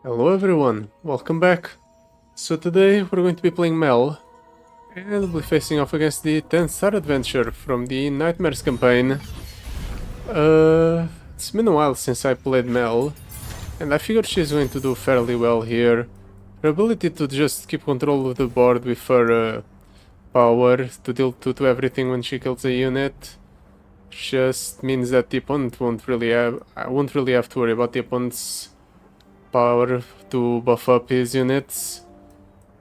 Hello everyone, welcome back. So today we're going to be playing Mel, and we'll be facing off against the 10th Star Adventure from the Nightmares campaign. It's been a while since I played Mel, and I figured she's going to do fairly well here. Her ability to just keep control of the board with her power to deal 2 to everything when she kills a unit just means that the opponent I won't really have to worry about the opponent's power to buff up his units,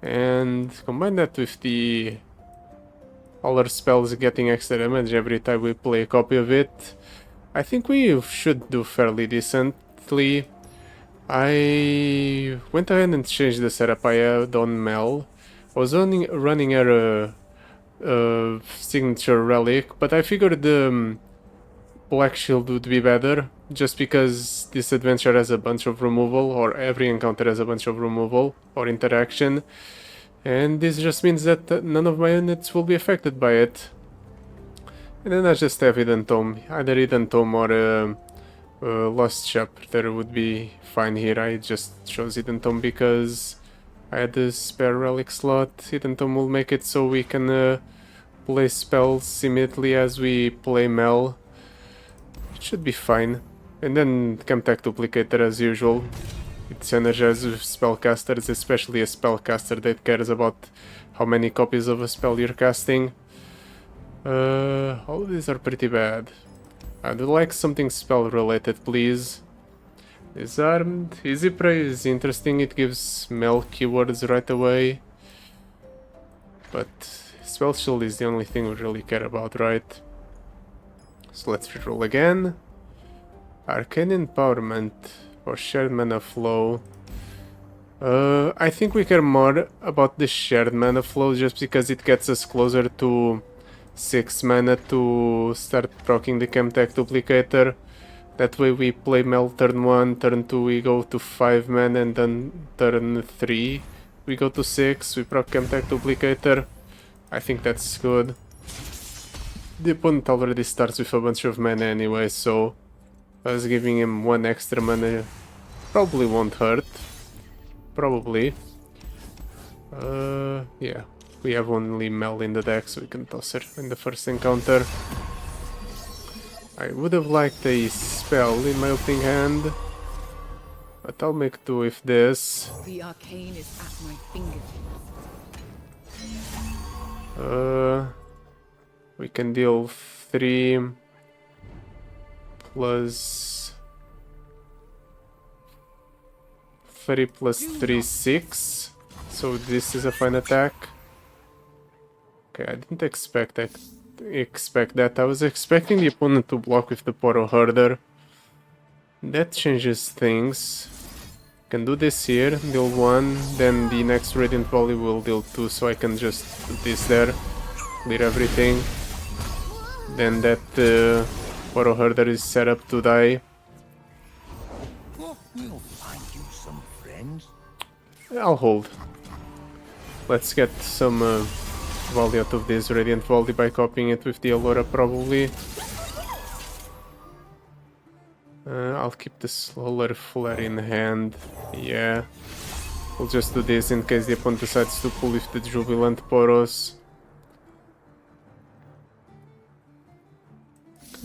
and combine that with the all our spells getting extra damage every time we play a copy of it. I think we should do fairly decently. I went ahead and changed the setup I had on Mel. I was running her signature relic, but I figured the Black Shield would be better, just because this adventure has a bunch of removal, or every encounter has a bunch of removal or interaction, and this just means that none of my units will be affected by it. And then I just have Hidden Tome, either Hidden Tome or Lost Chapter would be fine here. I just chose Hidden Tome because I had the spare relic slot. Hidden Tome will make it so we can play spells immediately as we play Mel. Should be fine. And then Chemtech Duplicator as usual. It synergizes with spellcasters, especially a spellcaster that cares about how many copies of a spell you're casting. All of these are pretty bad. I'd like something spell related, please. Disarmed. Easy Prey is interesting, it gives Mel keywords right away. But Spell Shield is the only thing we really care about, right? So let's reroll again. Arcane Empowerment or Shared Mana Flow. I think we care more about the Shared Mana Flow just because it gets us closer to 6 mana to start proccing the Chemtech Duplicator. That way we play Mel turn 1, turn 2 we go to 5 mana, and then turn 3 we go to 6, we proc Chemtech Duplicator. I think that's good. The opponent already starts with a bunch of mana anyway, so us giving him 1 extra mana probably won't hurt. Probably. Yeah. We have only Mel in the deck, so we can toss her in the first encounter. I would have liked a spell in my opening hand, but I'll make do with this. The arcane is at my fingertips. We can deal 3 plus 3 plus 3, 6. So this is a fine attack. Okay, I didn't expect that. I was expecting the opponent to block with the Poro Herder. That changes things. Can do this here, deal 1, then the next Radiant Volley will deal 2, so I can just do this there, clear everything. Then that Poro Herder is set up to die. We'll find you some friends. I'll hold. Let's get some volley out of this Radiant Volley by copying it with the Allura probably. I'll keep the Solar Flare in hand. Yeah. We'll just do this in case the opponent decides to pull with the Jubilant Poros.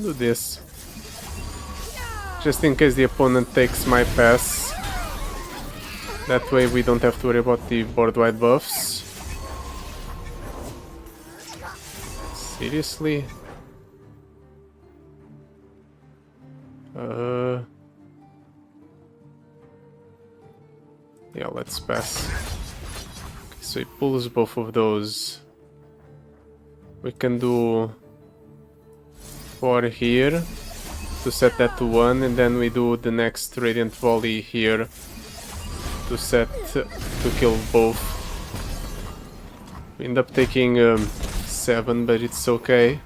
Do this. Just in case the opponent takes my pass. That way we don't have to worry about the board-wide buffs. Seriously? Yeah, let's pass. Okay, so he pulls both of those. We can do 4 here to set that to 1, and then we do the next Radiant Volley here to set to kill both. We end up taking 7, but it's okay.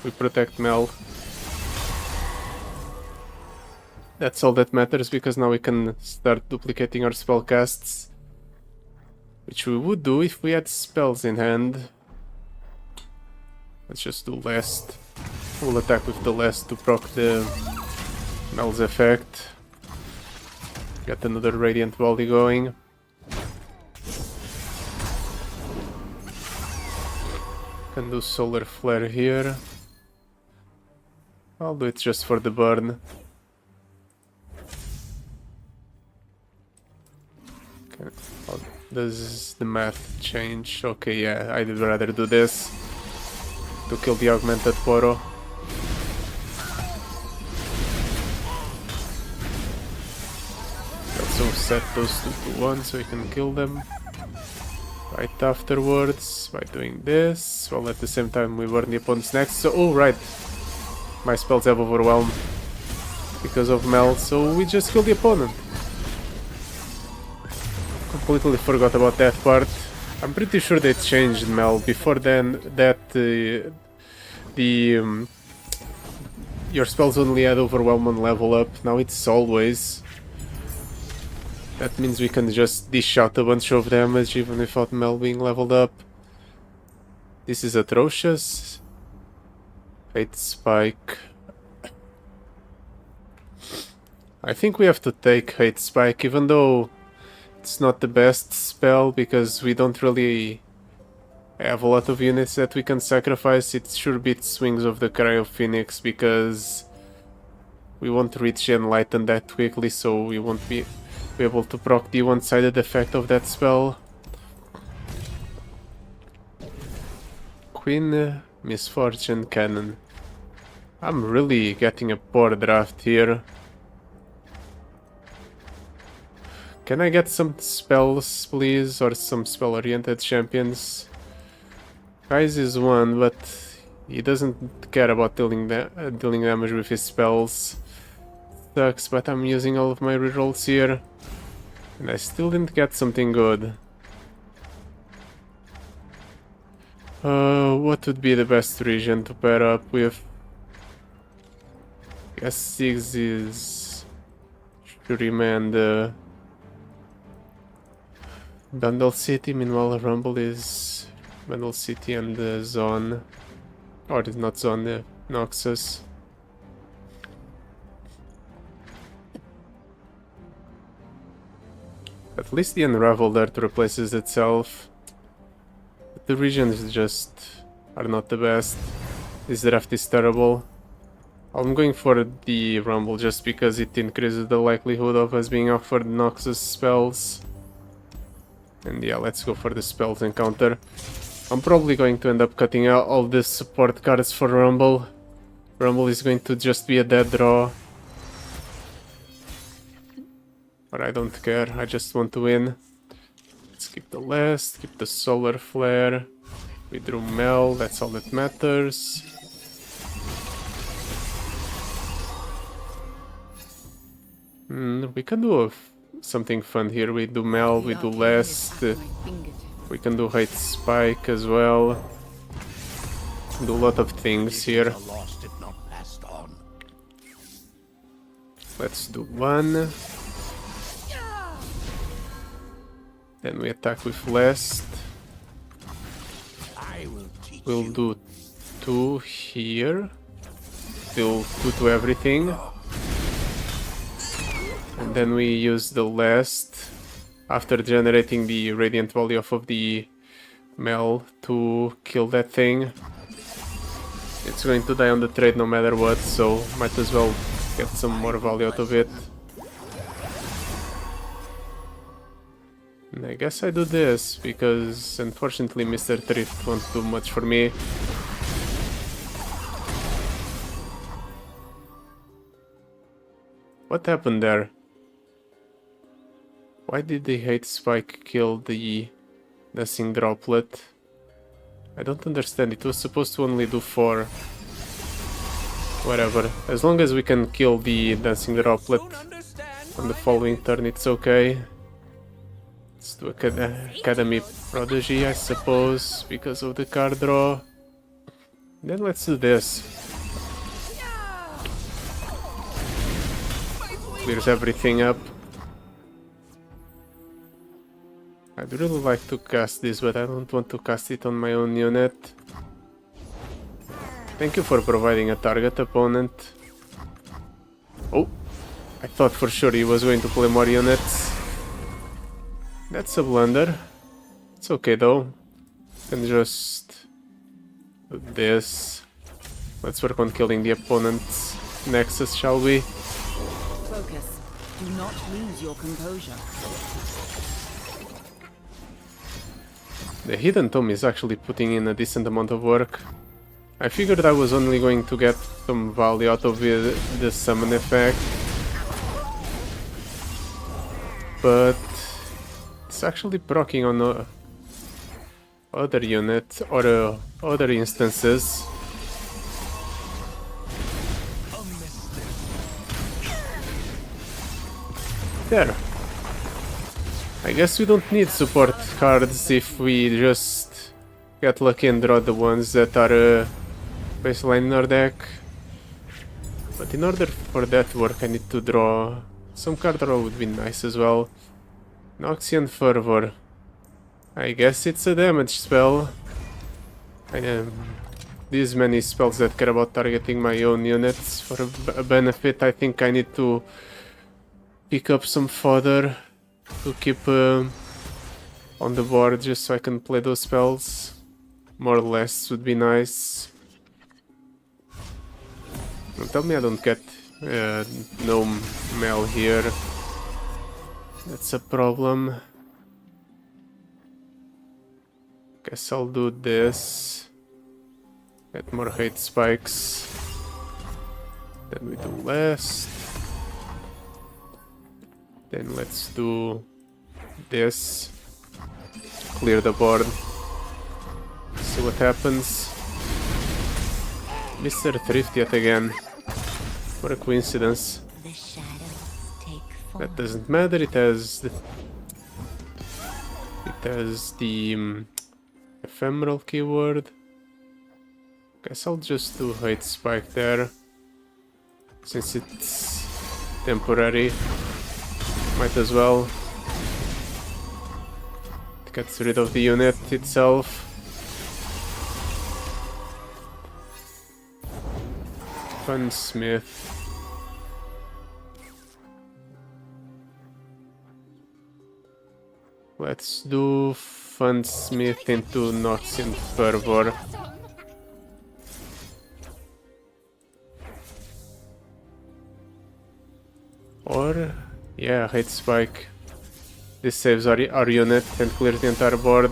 We protect Mel. That's all that matters, because now we can start duplicating our spellcasts, which we would do if we had spells in hand. Let's just do Last. We'll attack with the Last to proc the Mel's effect. Got another Radiant Volley going. Can do Solar Flare here. I'll do it just for the burn. Okay. Oh, does the math change? Okay, yeah, I'd rather do this to kill the augmented Poro. Also set those two to 1 so we can kill them right afterwards by doing this, while at the same time we burn the opponent's next. So, oh right, my spells have Overwhelm because of Mel, so we just kill the opponent. Completely forgot about that part. I'm pretty sure they changed Mel. Before then, that your spells only had Overwhelm on level up. Now it's always. That means we can just dish out a bunch of damage even without Mel being leveled up. This is atrocious. Fate Spike. I think we have to take Hate Spike, even though it's not the best spell because we don't really have a lot of units that we can sacrifice. It sure beats Wings of the Cryo Phoenix because we won't reach Enlighten that quickly, so we won't be able to proc the one-sided effect of that spell. Queen, Misfortune, Cannon. I'm really getting a poor draft here. Can I get some spells, please, or some spell-oriented champions? Kai's is one, but he doesn't care about dealing damage with his spells. Sucks, but I'm using all of my rerolls here. And I still didn't get something good. What would be the best region to pair up with? I guess 6 is Shuri and Bundle City. Meanwhile, Rumble is Bundle City and Zone. Or it's not Zone, Noxus. At least the Unraveled Earth replaces itself. But the regions just are not the best. This draft is terrible. I'm going for the Rumble just because it increases the likelihood of us being offered Noxus spells. And yeah, let's go for the spells encounter. I'm probably going to end up cutting out all the support cards for Rumble. Rumble is going to just be a dead draw. But I don't care, I just want to win. Let's keep the last, keep the Solar Flare. We drew Mel, that's all that matters. We can do something fun here. We do Mel, we do Last. We can do Hate Spike as well. Do a lot of things here. Let's do 1. Then we attack with Last. We'll do 2 here. Deal 2 to everything. And then we use the Last after generating the Radiant Volley off of the Mel to kill that thing. It's going to die on the trade no matter what, so might as well get some more value out of it. And I guess I do this, because unfortunately Mr. Thrift won't do much for me. What happened there? Why did the Hate Spike kill the Dancing Droplet? I don't understand, it was supposed to only do 4. Whatever, as long as we can kill the Dancing Droplet on the following turn, it's okay. Let's do Academy Prodigy, I suppose, because of the card draw. Then let's do this. Clears everything up. I'd really like to cast this, but I don't want to cast it on my own unit. Thank you for providing a target, opponent. Oh, I thought for sure he was going to play more units. That's a blunder. It's okay though. Can just do this. Let's work on killing the opponent's Nexus, shall we? Focus. Do not lose your composure. The Hidden Tome is actually putting in a decent amount of work. I figured I was only going to get some value out of the summon effect, but it's actually proccing on other units or other instances. There. I guess we don't need support cards if we just get lucky and draw the ones that are baseline in our deck. But in order for that to work, I need to draw some card draw would be nice as well. Noxian Fervor. I guess it's a damage spell. These many spells that care about targeting my own units for a benefit. I think I need to pick up some fodder to keep on the board just so I can play those spells. More or less would be nice. Don't tell me I don't get no Mel here. That's a problem. Guess I'll do this. Get more hate spikes. Then we do last. Then let's do this. Clear the board. See what happens. Mr. Thrift yet again. What a coincidence. The shadows take form. That doesn't matter. It has the ephemeral keyword. Guess I'll just do hate spike there, since it's temporary. Might as well. It gets rid of the unit itself. Funsmith. Let's do Funsmith into Noxian Fervor. Or, yeah, hate spike. This saves our unit and clears the entire board.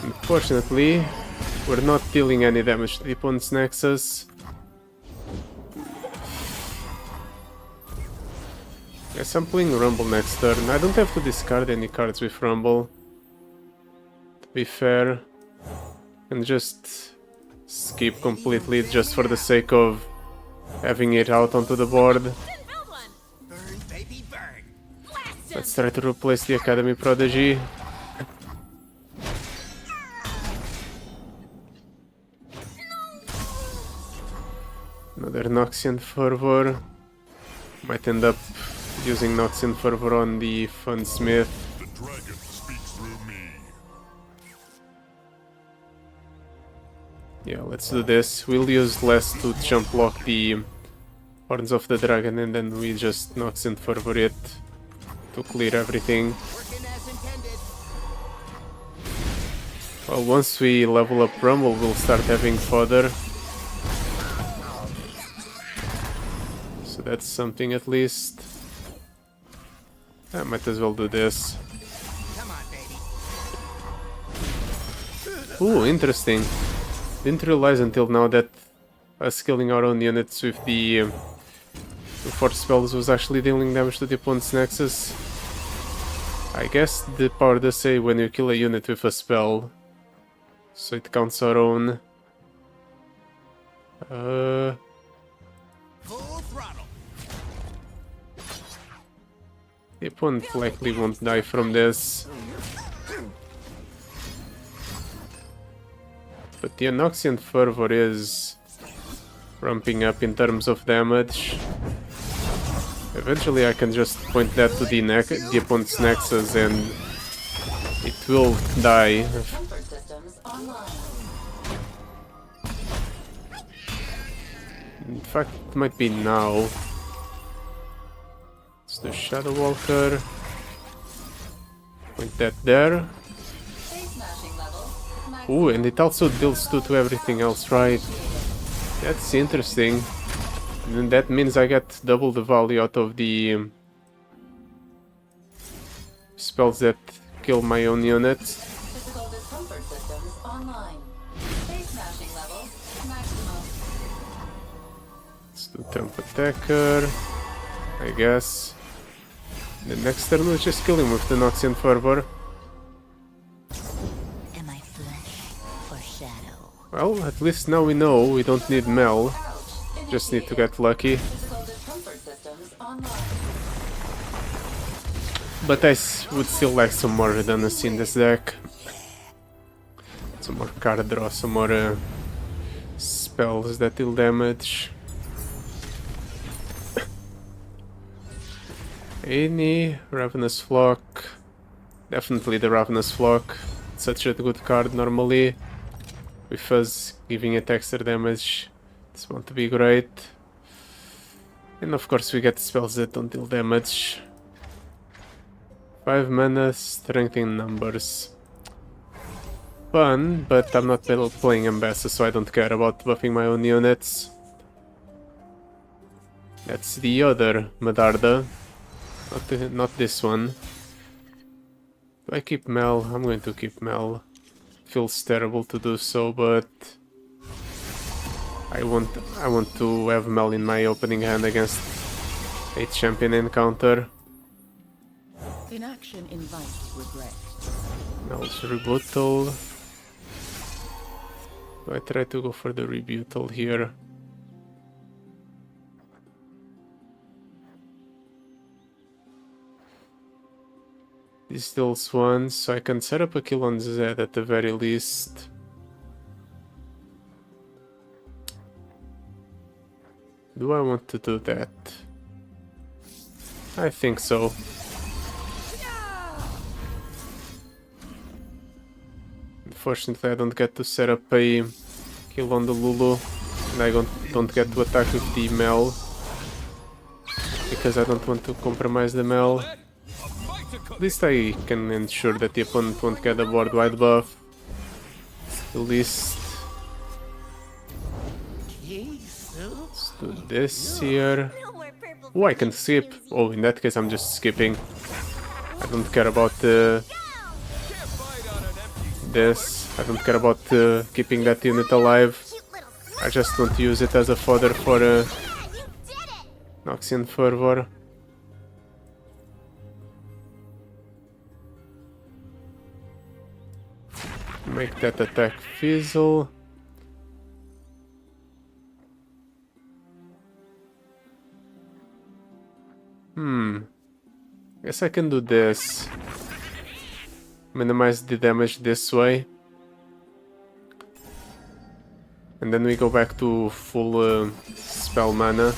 Unfortunately, we're not dealing any damage to the opponent's Nexus. Guess I'm playing Rumble next turn. I don't have to discard any cards with Rumble, to be fair. And just skip completely just for the sake of having it out onto the board. Burn, baby, burn. Let's try to replace the Academy Prodigy. Another Noxian Fervor. Might end up using Noxian Fervor on the Funsmith. The dragon speaks through me. Yeah, let's do this. We'll use less to jump block the Horns of the Dragon, and then we just Noxian Fervor it to clear everything. Working as intended. Well, once we level up Rumble, we'll start having fodder. So that's something at least. I might as well do this. Come on, baby. Ooh, interesting. Didn't realize until now that us killing our own units with the force spells was actually dealing damage to the opponent's Nexus. I guess the power does say when you kill a unit with a spell, so it counts our own. Full throttle. The opponent likely won't die from this. But the Noxian Fervor is ramping up in terms of damage. Eventually I can just point that to the opponent's Nexus and it will die. fact, it might be now. Let's do Shadow Walker. Point that there. Ooh, and it also deals 2 to everything else, right? That's interesting. And then that means I get double the value out of the spells that kill my own units. Physical discomfort systems online. Face smashing levels maximum. Let's do Temp Attacker, I guess. The next turn we'll just kill him with the Noxian Fervor. Am I flesh or shadow? Well, at least now we know we don't need Mel. Just need to get lucky. Physical discomfort systems online. But I would still like some more redundancy in this deck. Some more card draw, some more spells that deal damage. Any Ravenous Flock. Definitely the Ravenous Flock. Such a good card normally. With us giving it extra damage. This one to be great. And of course we get spells that don't deal damage. 5 mana, strength in numbers. Fun, but I'm not playing Ambassador, so I don't care about buffing my own units. That's the other Medarda. Not this one. Do I keep Mel? I'm going to keep Mel. Feels terrible to do so, but I want to have Mel in my opening hand against a champion encounter. Inaction invites regret. Mel's Rebuttal. Do I try to go for the Rebuttal here? This deals 1, so I can set up a kill on Zed at the very least. Do I want to do that? I think so. Unfortunately, I don't get to set up a kill on the Lulu, and I don't get to attack with the Mel, because I don't want to compromise the Mel. At least I can ensure that the opponent won't get a board wide buff. At least. Let's do this here. Oh, I can skip. Oh, in that case I'm just skipping. I don't care about this. I don't care about keeping that unit alive. I just want to use it as a fodder for Noxian Fervor. Make that attack fizzle. Guess I can do this. Minimize the damage this way. And then we go back to full spell mana.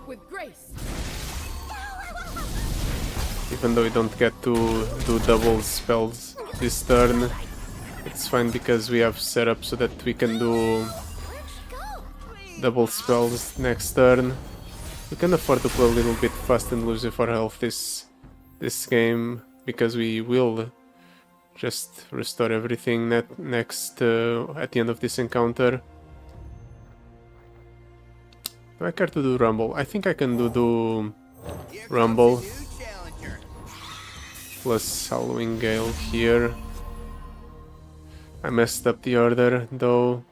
With grace. Even though we don't get to do double spells this turn. It's fine because we have set up so that we can do double spells next turn. We can afford to play a little bit fast and loose with our health this game, because we will just restore everything next at the end of this encounter. Do I care to do Rumble? I think I can do Rumble plus Halloween Gale here. I messed up the order though.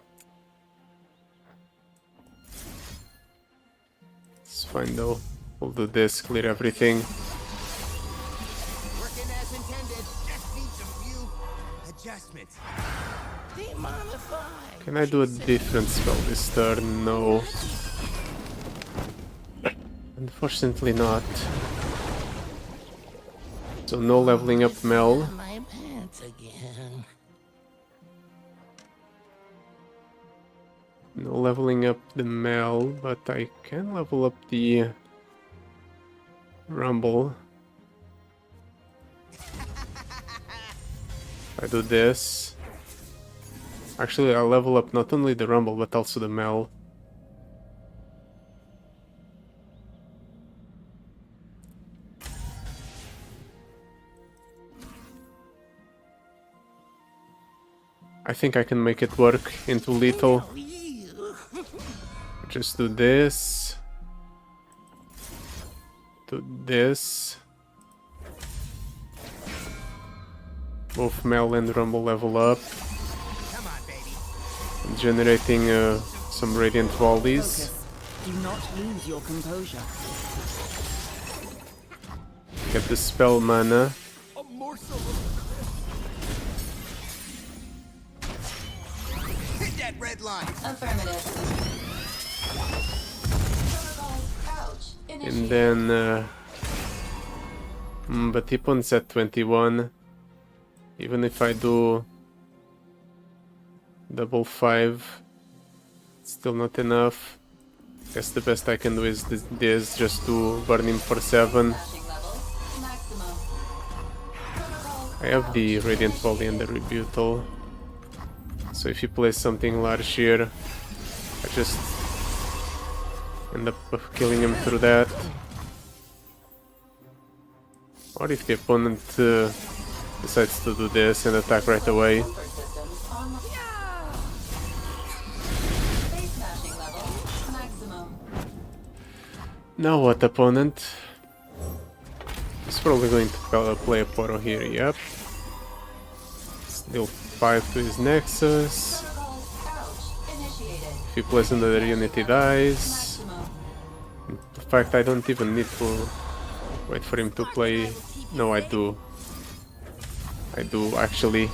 It's fine though. We'll do this, clear everything. Working as intended. Just needs a few adjustments. Can I do a different spell this turn? No. Unfortunately not. So no leveling up Mel. My pants again. No leveling up the Mel, but I can level up the Rumble. I do this. Actually, I'll level up not only the Rumble, but also the Mel. I think I can make it work into lethal. Just do this. Do this. Both Mel and Rumble level up. Come on, baby. I'm generating some radiant volleys. Focus. Do not lose your composure. Get the spell mana. A morsel hit that red line. Affirmative. Protocol crouch And initiated. then but Ipon's at 21. Even if I do double 5, it's still not enough. Guess the best I can do is this just to burn him for 7. Smashing levels maximum. Protocol I have the Radiant Volley and the Rebutal. So if he plays something large here, I just end up killing him through that. Or if the opponent decides to do this and attack right away. comfort systems online. Base smashing levels maximum. Now what, opponent? He's probably going to play a Poro here, yep. Still 5 to his Nexus. Protocol crouch initiated. If he plays another unit, he dies. Maximum. In fact, I don't even need to wait for him to play. No, I do. I do, actually.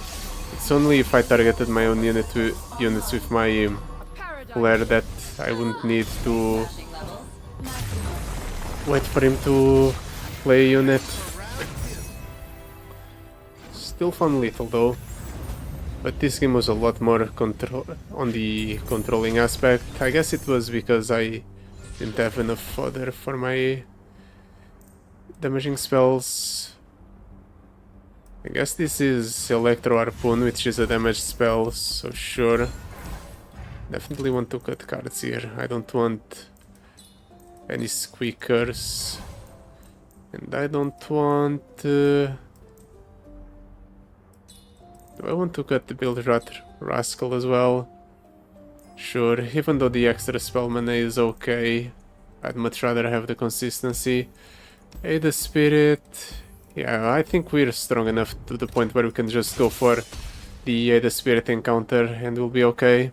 It's only if I targeted my own units with my flare that I wouldn't need to Smashing levels maximum. wait for him to play a unit. Still fun lethal though. But this game was a lot more on the controlling aspect. I guess it was because I didn't have enough fodder for my damaging spells. I guess this is Electro Harpoon, which is a damage spell, so sure. Definitely want to cut cards here. I don't want any squeakers. And I don't want... do I want to cut the Build Rascal as well? Sure, even though the extra spell mana is okay, I'd much rather have the consistency. Hey, the Spirit... Yeah, I think we're strong enough to the point where we can just go for the Ada Spirit encounter and we'll be okay.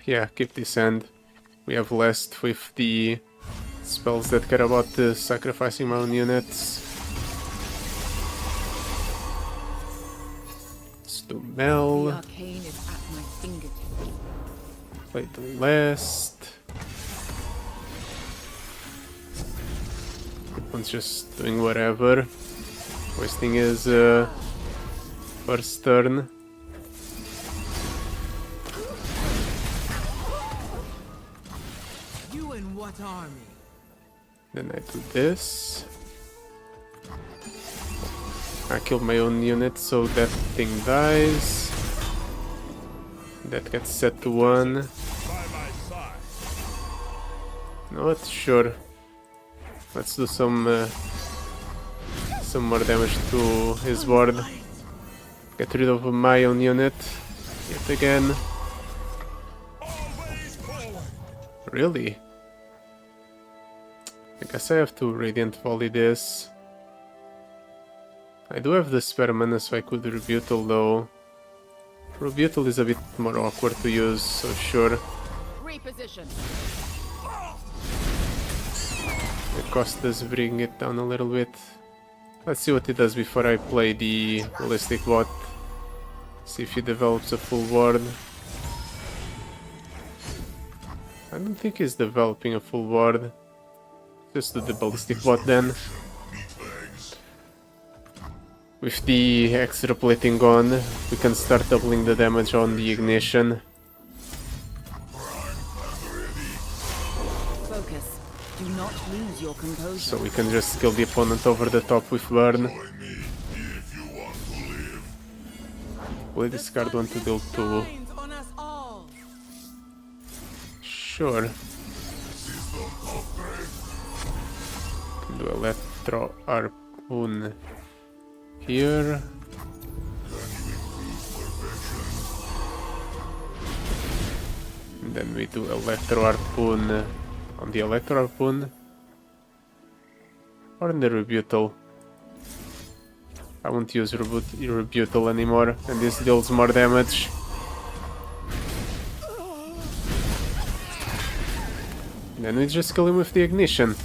Yeah, keep this end. We have last with the spells that care about sacrificing my own units. Let's do The Mel. arcane is at my fingertips. Play the last. One's just doing whatever. Wasting his first turn. You and what army? Then I do this. I killed my own unit, so that thing dies. That gets set to 1. By my side. Not sure. Let's do some more damage to his board. Get rid of my own unit yet again. Always forward. Really? I guess I have to Radiant Volley this. I do have the spare mana, so I could Rebutal though. Rebutal is a bit more awkward to use, so sure. Reposition. The cost does bring it down a little bit. Let's see what it does before I play the Ballistic Bot. See if he develops a full ward. I don't think he's developing a full ward. Just do the Ballistic Bot then. With the extra plating on, we can start doubling the damage on the ignition. Focus. Do not lose your composure. So we can just kill the opponent over the top with burn. Play this card 1 to deal 2. On us all. Sure. Do electro harpoon here. And then we do electro harpoon on the electro harpoon. Or in the rebuttal. I won't use rebuttal anymore, and this deals more damage. Then we just kill him with the ignition.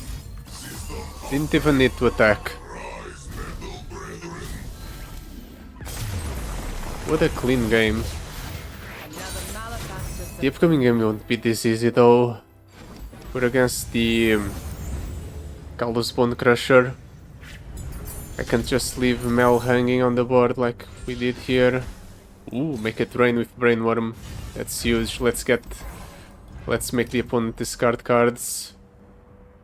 Didn't even need to attack. What a clean game. The upcoming game won't be this easy though. We're against the Callous Bone Crusher. I can't just leave Mel hanging on the board like we did here. Ooh, make it rain with Brainworm. That's huge. Let's make the opponent discard cards.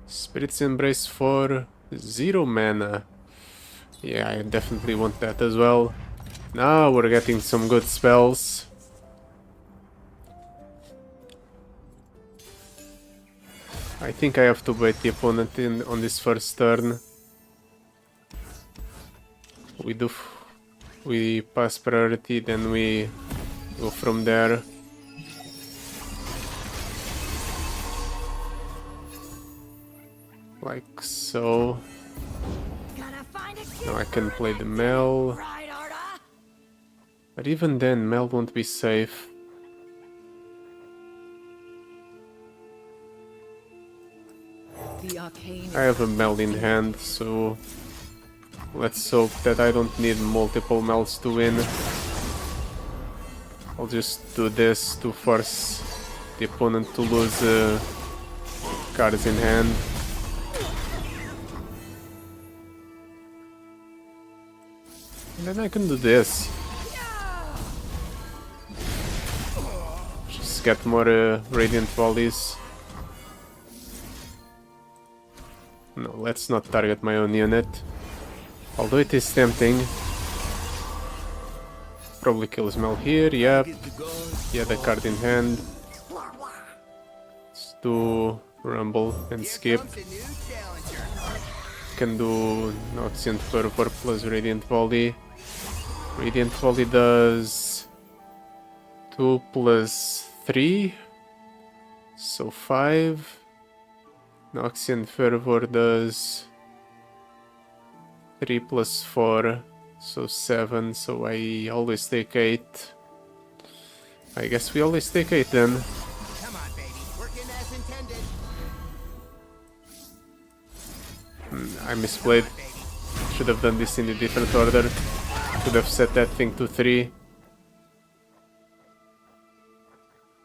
Spirit's Embrace for 0 mana. Yeah, I definitely want that as well. Now we're getting some good spells. I think I have to bait the opponent in on this first turn. We pass priority, then we go from there. Like so. Now I can play the Mel. But even then, Mel won't be safe. The arcane I have a Mel in hand, so let's hope that I don't need multiple Mels to win. I'll just do this to force the opponent to lose cards in hand. And then I can do this. Just get more Radiant Volleys. No, let's not target my own unit. Although it is tempting. Probably kills Mel here, yep. Yeah, the card in hand. Let's do Rumble and skip. Can do Noxian Fervor plus Radiant Volley. Radiant Volley does 2 plus 3, so 5. Noxian Fervor does 3 plus 4, so 7, so I always take 8. I guess we always take 8 then. Come on, baby. Working as intended. I misplayed. Should have done this in a different order. Should have set that thing to 3.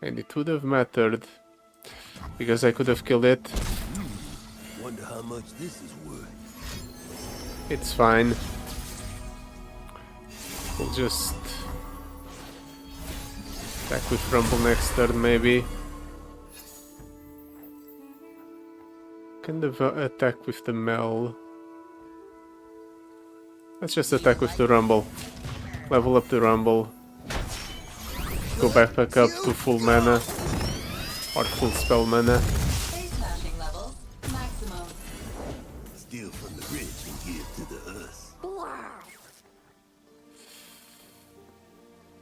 And it would have mattered. Because I could have killed it. Wonder how much this is worth. It's fine. We'll just attack with Rumble next turn, maybe. Can attack with the Mel. Let's just attack with the Rumble. Level up the Rumble. Go back up to full mana. Or full spell mana. Base smashing levels maximum. Steal from the rich and give to the us.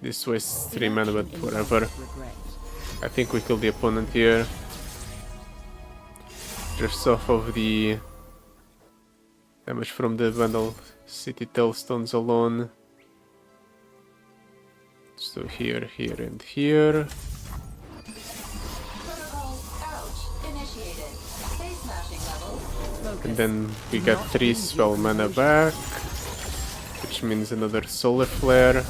This wastes 3 mana, but whatever. regret. I think we kill the opponent here. Drifts off of the damage from the Vandal City Tailstones alone. So here, here, and here. Protocol ouch initiated. Base smashing levels. And then we get 3 spell mana back, which means another Solar Flare. Online.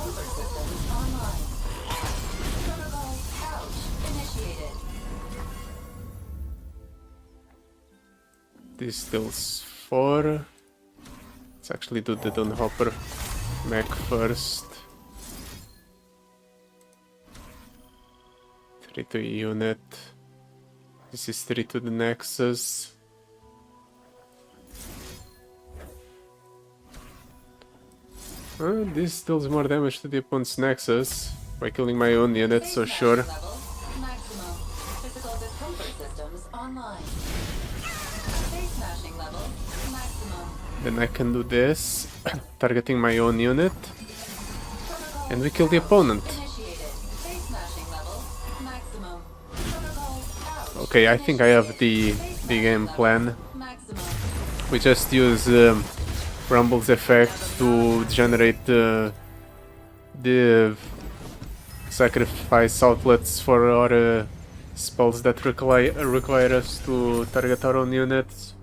Protocol ouch initiated. This deals 4. Let's actually do the Dunhopper mech first. 3 to a unit. This is 3 to the Nexus. This deals more damage to the opponent's Nexus by killing my own unit, so sure. Levels maximum. Physical discomfort systems online. Base smashing levels maximum. Then I can do this, targeting my own unit, and we kill the opponent. Initiated. Face smashing levels. Maximum. Protocol out. Okay, I think I have the game plan. Maximum. We just use Rumble's effect to generate the sacrifice outlets for our spells that require us to target our own units.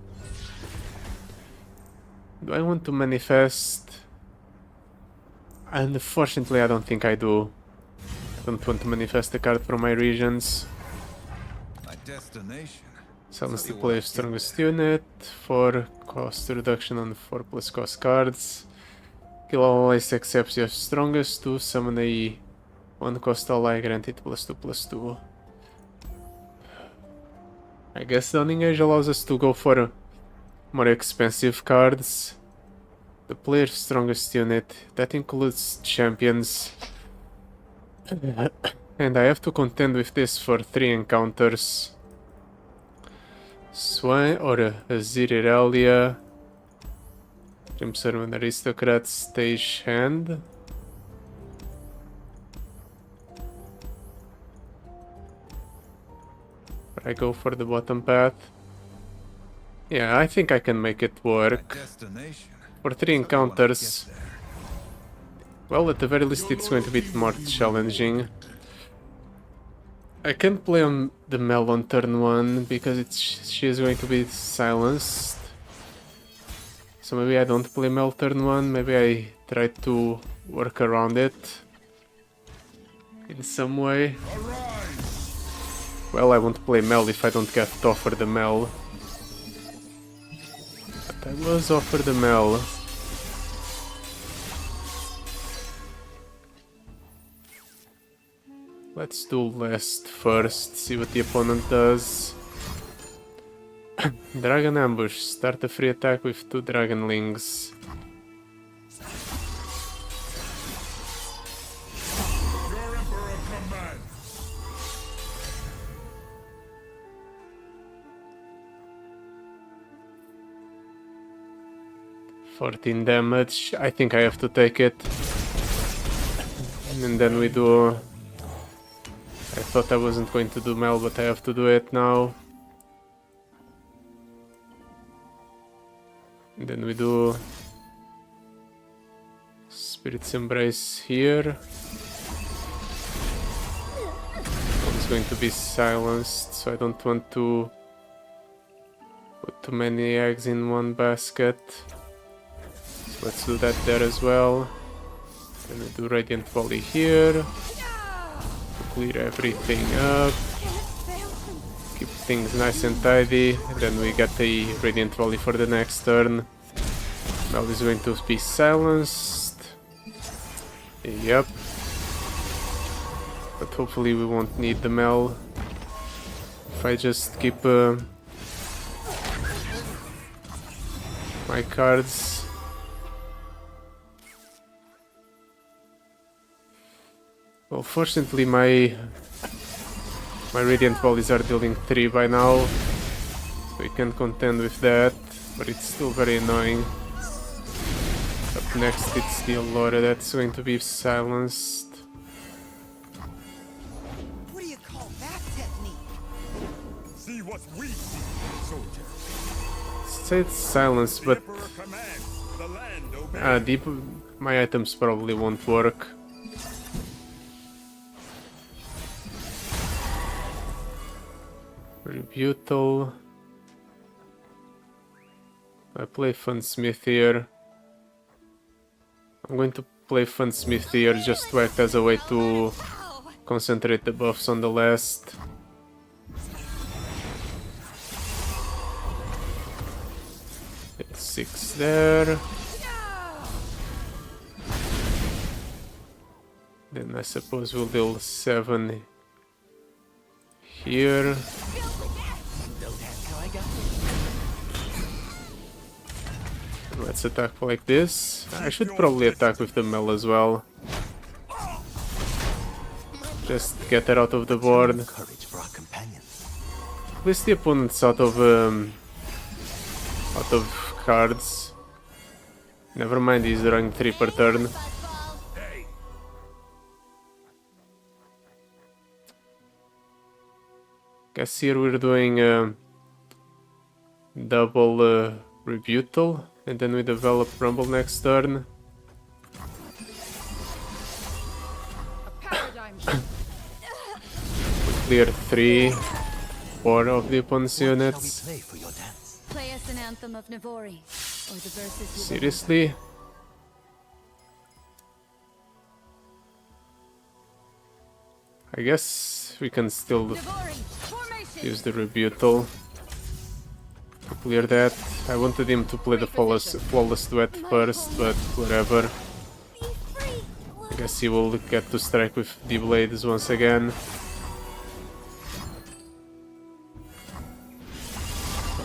Do I want to manifest? Unfortunately, I don't think I do. I don't want to manifest a card from my regions. My destination. Silence the player's strongest unit. 4 cost reduction on 4+ cost cards. Kill all allies except your strongest. 2 summon a 1 cost ally granted +2/+2. I guess Dawning Age allows us to go for more expensive cards. The player's strongest unit, that includes champions. And I have to contend with this for 3 encounters. Swine or Azir and Irelia. Crimson Aristocrat stage hand. I go for the bottom path. Yeah, I think I can make it work. Destination. For 3 encounters. Well, at the very least it's going to be more challenging. I can play on the Mel on turn 1 because she is going to be silenced. So maybe I don't play Mel turn 1, maybe I try to work around it in some way. Well, I won't play Mel if I don't get offered the Mel. But I was offered the Mel. Let's do last first, see what the opponent does. Dragon Ambush. Start a free attack with 2 Dragonlings. Your Emperor commands. 14 damage. I think I have to take it. And then we do... I thought I wasn't going to do Mel, but I have to do it now. And then we do Spirit's Embrace here. It's going to be silenced, so I don't want to put too many eggs in one basket. So let's do that there as well. Then we do Radiant Volley here. To clear everything up. Keep things nice and tidy, and then we get the Radiant Volley for the next turn. Mel is going to be silenced. Yep. But hopefully we won't need the Mel. If I just keep my cards. Well, fortunately my Radiant Volleys are dealing 3 by now, so we can contend with that, but it's still very annoying. Up next it's the Allura that's going to be silenced. What do you call that technique? See what we see, soldier. Say it's silenced, but Emperor commands. The land obeys. my items probably won't work. Rebutal. I play Funsmith here. I'm going to play Funsmith here just to act as a way to concentrate the buffs on the last. It's 6 there. Then I suppose we'll deal 7 here. Let's attack like this. I should probably attack with the Mel as well. Just get her out of the board. Courage for our companions. At least the opponent's out of cards. Never mind, he's drawing 3 per turn. Guess here we're doing double rebuttal, and then we develop Rumble next turn. Paradigm shift. Clear 3, 4 of the opponent's units. Play for your dance. Play us an anthem of Navori, or the verses you Seriously? I guess we can still Navori, formation! use the rebuttal to clear that. I wanted him to play the flawless duet first, but whatever. Be free! I guess he will get to strike with the blades once again.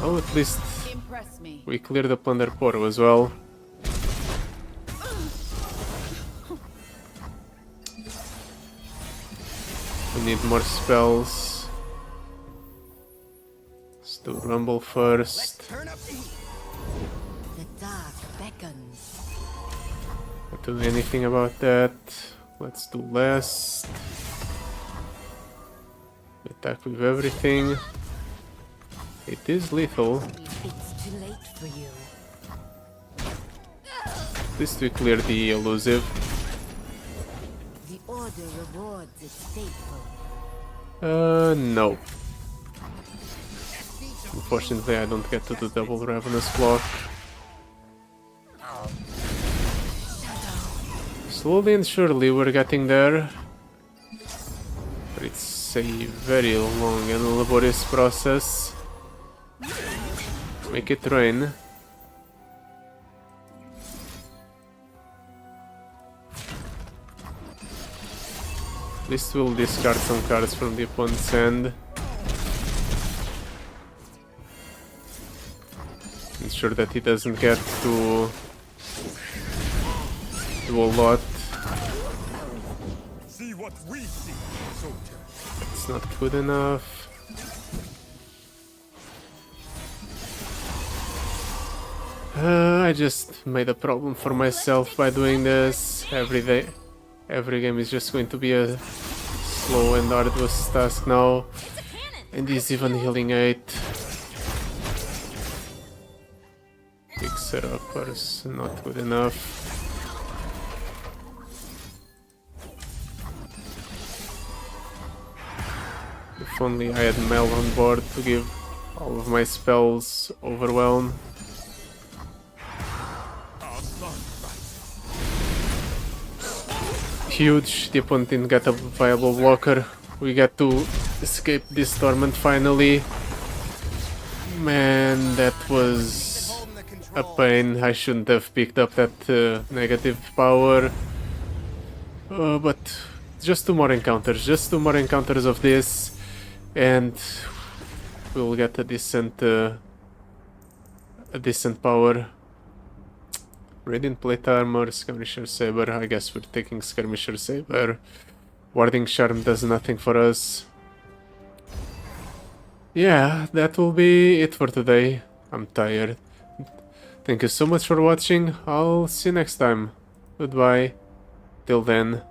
Oh, at least Impress me. we clear the Plunder Portal as well. We need more spells. Let's do Rumble first. Turn up the heat. The dark beckons. Not doing anything about that. Let's do less. Attack with everything. It is lethal. It's too late for you. At least we clear the elusive. The order rewards its faithful. No. Unfortunately, I don't get to do double Ravenous block. Slowly and surely we're getting there. But it's a very long and laborious process. Make it rain. At least we'll discard some cards from the opponent's hand. Ensure that he doesn't get to do a lot. See what we see, soldier. It's not good enough. I just made a problem for myself by doing this. Every game is just going to be a slow and arduous task now. And he's even healing 8. Fixer uppers, not good enough. If only I had Mel on board to give all of my spells overwhelm. Huge, the opponent didn't get a viable blocker. We get to escape this torment finally. Man, that was a pain. I shouldn't have picked up that negative power. But just 2 more encounters, of this, and we'll get a decent power. Radiant Plate Armor, Skirmisher Saber. I guess we're taking Skirmisher Saber. Warding Charm does nothing for us. Yeah, that will be it for today. I'm tired. Thank you so much for watching. I'll see you next time. Goodbye. Till then.